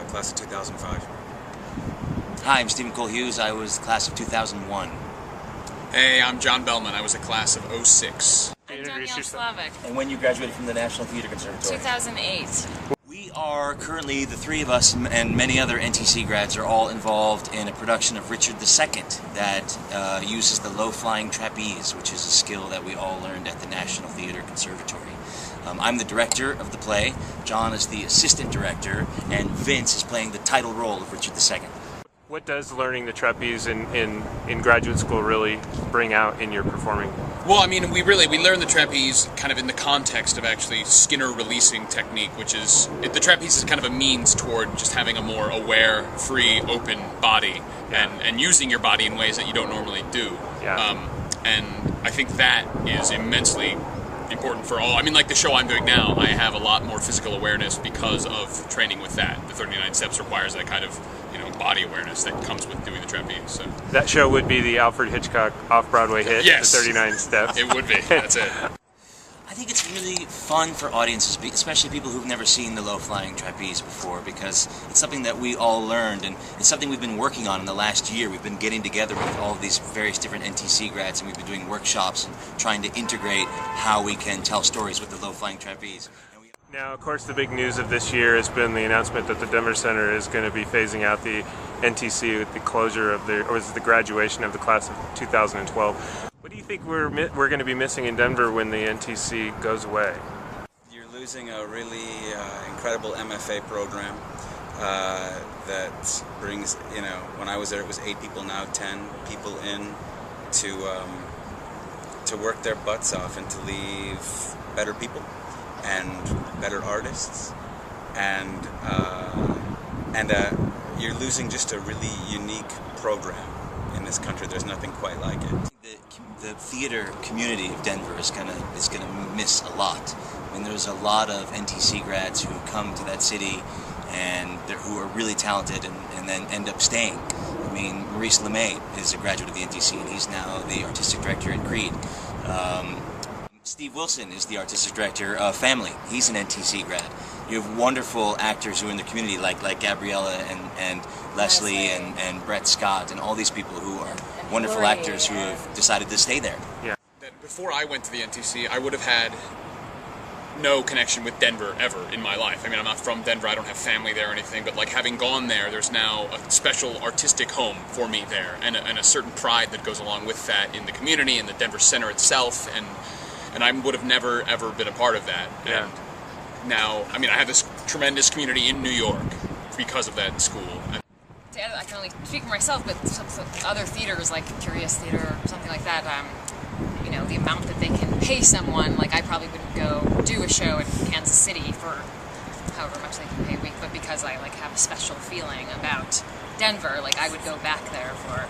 class of 2005. Hi, I'm Cole Hughes. I was class of 2001. Hey, I'm John Behlmann. I was a class of 06. I'm Danielle Slavick. And when you graduated from the National Theatre Conservatory? 2008. We are currently, the three of us and many other NTC grads are all involved in a production of Richard II that uses the low-flying trapeze, which is a skill that we all learned at the National Theatre Conservatory. I'm the director of the play, John is the assistant director, and Vince is playing the title role of Richard II. What does learning the trapeze in graduate school really bring out in your performing? Well, I mean, we learn the trapeze kind of in the context of actually Skinner releasing technique, which is, the trapeze is kind of a means toward just having a more aware, free, open body, and using your body in ways that you don't normally do. Yeah. And I think that is immensely important for all. I mean, like the show I'm doing now, I have a lot more physical awareness because of training with that. The 39 Steps requires that kind of, body awareness that comes with doing the trapeze. So. That show would be the Alfred Hitchcock off-Broadway hit, yes. The 39 Steps. It would be. That's it. I think it's really fun for audiences, especially people who've never seen the low-flying trapeze before, because it's something that we all learned, and it's something we've been working on in the last year. We've been getting together with all of these various different NTC grads, and we've been doing workshops and trying to integrate how we can tell stories with the low-flying trapeze. Now, of course, the big news of this year has been the announcement that the Denver Center is going to be phasing out the NTC with the closure of the graduation of the class of 2012. What do you think we're going to be missing in Denver when the NTC goes away? You're losing a really incredible MFA program that brings, when I was there it was 8 people, now 10 people in to work their butts off and to leave better people and better artists, and you're losing just a really unique program in this country. There's nothing quite like it. The theater community of Denver is gonna miss a lot. I mean, there's a lot of NTC grads who come to that city and who are really talented and then end up staying. I mean, Maurice LeMay is a graduate of the NTC, and he's now the artistic director in Creed. Steve Wilson is the artistic director of Family. He's an NTC grad. You have wonderful actors who are in the community, like Gabriella and Leslie and Brett Scott and all these people who are wonderful actors who have decided to stay there. Yeah. Before I went to the NTC, I would have had no connection with Denver ever in my life. I mean, I'm not from Denver, I don't have family there or anything, but like having gone there, there's now a special artistic home for me there, and a certain pride that goes along with that in the community and the Denver Center itself, and I would have never ever been a part of that. Yeah. And now, I mean, I have this tremendous community in New York because of that school. I can only speak for myself, but some other theaters, like Curious Theater or something like that, the amount that they can pay someone, like I probably wouldn't go do a show in Kansas City for however much they can pay a week, but because I have a special feeling about Denver, like I would go back there for,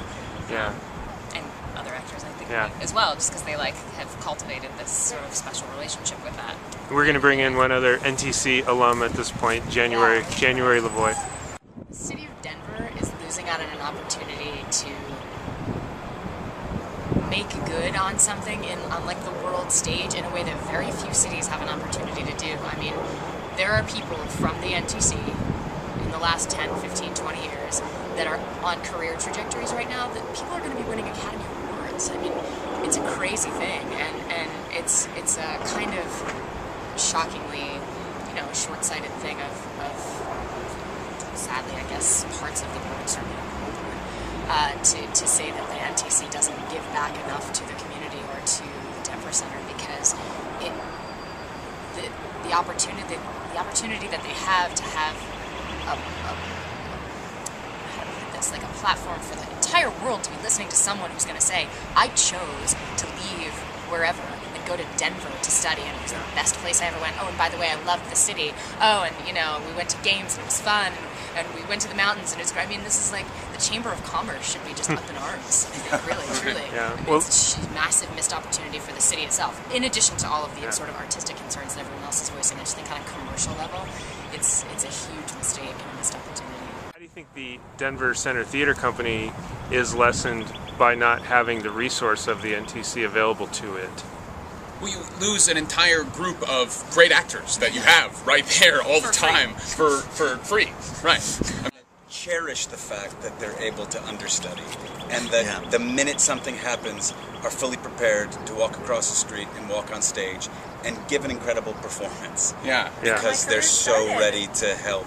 and other actors I think as well, just because they have cultivated this sort of special relationship with that. We're going to bring in one other NTC alum at this point, January LaVoy. The city of Denver is losing out on an opportunity to make good on something on the world stage in a way that very few cities have an opportunity to do. I mean, there are people from the NTC in the last 10, 15, 20 years that are on career trajectories right now that people are going to be winning Academy Awards. I mean, it's a crazy thing, and it's a kind of shockingly, short-sighted thing of sadly, I guess, parts of the board certainly to say that the NTC doesn't give back enough to the community or to the Denver Center, because the opportunity that they have to have a platform for the entire world to be listening to someone who's going to say, I chose to leave wherever and go to Denver to study, and it was the best place I ever went. Oh, and by the way, I loved the city. Oh, and we went to games and it was fun, and we went to the mountains and it was great. I mean, this is like the Chamber of Commerce should be just up in arms. I think, really, truly. Yeah. I mean, it's a massive missed opportunity for the city itself. In addition to all of the sort of artistic concerns that everyone else is voicing, I just think on a commercial level, it's a huge mistake and a missed opportunity. How do you think the Denver Center Theater Company is lessened by not having the resource of the NTC available to it? well, you lose an entire group of great actors that you have right there all the time for free. Right. Cherish the fact that they're able to understudy, and that the minute something happens, are fully prepared to walk across the street and walk on stage and give an incredible performance. Yeah. Because they're so ready to help,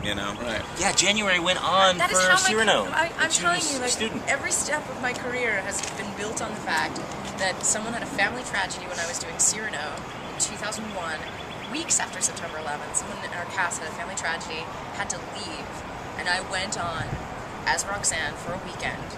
you know? Right. Yeah, January went on That for is how Cyrano. I'm telling you, like, student. every step of my career has been built on the fact that someone had a family tragedy when I was doing Cyrano in 2001. Weeks after September 11th, someone in our cast had a family tragedy, had to leave, and I went on as Roxanne for a weekend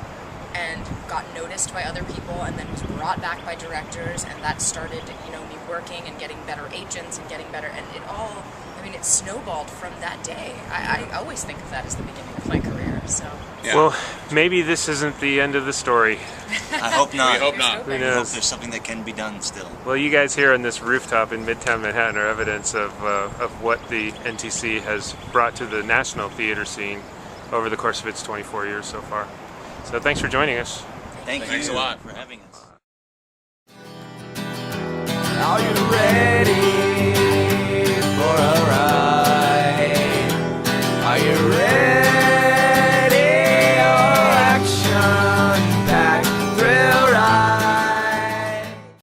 and got noticed by other people, and then was brought back by directors, and that started, you know, me working and getting better agents and getting better, and it all, I mean, it snowballed from that day. I always think of that as the beginning of my career, so. Yeah. Well, maybe this isn't the end of the story. I hope not. We hope not. Who I hope knows? there's something that can be done still. Well, you guys here on this rooftop in Midtown Manhattan are evidence of what the NTC has brought to the national theater scene over the course of its 24 years so far. So thanks for joining us. Thanks a lot for having us. Are you ready?